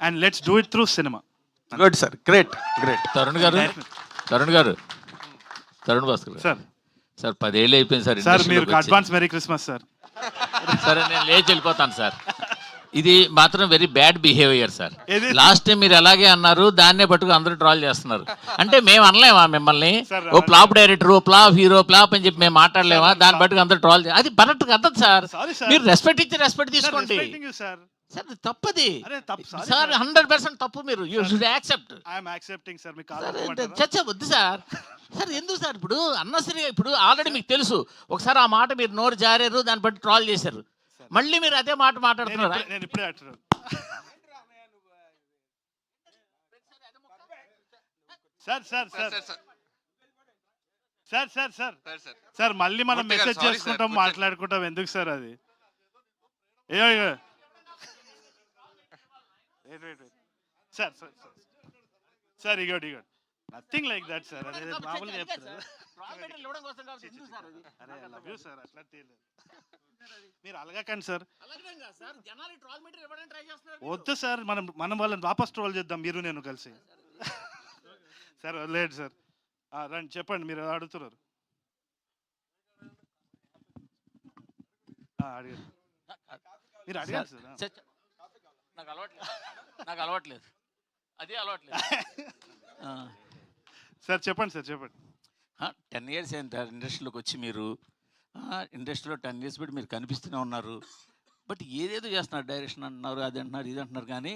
And let's do it through cinema. Good sir, great great. Tarun గారు తరుణ్ భాస్కర్ గారు. Sir sir 10 ఏళ్ళు అయిపోయింది సార్ సార్ మీరు ఇండస్ట్రీలోకి వచ్చి. Advance merry Christmas sir. సరే నేను లేచి వెళ్ళిపోతాను సార్. ఇది మాత్రం వెరీ బ్యాడ్ బిహేవియర్ సార్. ఏది? లాస్ట్ టైం మీరు అలాగే అన్నారు, దాన్నే పట్టుకు అందరూ ట్రాల్ చేస్తున్నారు. అంటే మేము అనలేమా మిమ్మల్ని సార్, ఓ ఫ్లాప్ డైరెక్టర్, ఓ ఫ్లాప్ హీరో, ఫ్లాప్ అని చెప్పి మేము మాట్లాడలేమా? దాన్ని పట్టుకు అందరూ ట్రాల్ అది కరెక్ట్ కదా సార్. Sorry sir. మీరు రెస్పెక్ట్ ఇచ్చి రెస్పెక్ట్ తీసుకోండి సార్. సార్. ఇది తప్పది అరే తప్పు సార్, 100% తప్పు. మీరు you should accept. I'm accepting sir. మీకు చర్చ వద్దు సార్. సార్ ఎందుకు సార్ ఇప్పుడు అన్నసరిగా ఇప్పుడు ఆల్రెడీ మీకు తెలుసు ఒకసారి ఆ మాట మీరు నోరు జారారు, దాన్ని బట్టి ట్రాల్ చేశారు, మళ్ళీ మీరు అదే మాట మాట్లాడుతున్నారు. నేను ఇప్పుడే అంటున్నాను sir. Sir sir sir sir sir sir మళ్ళీ మనం మెసేజ్ చేసుకుంటాం, మాట్లాడుకుంటాం. ఎందుకు సార్ అది? ఏ సార్ సార్ సార్ ఇగోటి నథింగ్ లైక్ దట్ సార్. అదే మామూలుగా చెప్తారు. అరే లవ్ యూ సార్. అట్లా తెలియదు, మీరు అలగకండి సార్. వద్దు సార్, మనం వాళ్ళని వాపస్ ట్రోల్ చేద్దాం, మీరు నేను కలిసి. సార్ లేదు సార్. రండి చెప్పండి, మీరు అడుగుతున్నారు. అడిగారు, మీరు అడిగారు సార్. నాకు అలవాట్లేదు అదే అలవాట్లేదు. సార్ చెప్పండి సార్ చెప్పండి. 10 years అయింది సార్ ఇండస్ట్రీలోకి వచ్చి. మీరు ఇండస్ట్రీలో 10 years బట్టి మీరు కనిపిస్తూనే ఉన్నారు. బట్ ఏదేదో చేస్తున్నారు, డైరెక్షన్ అంటున్నారు, అది అంటున్నారు, ఇది అంటున్నారు, కానీ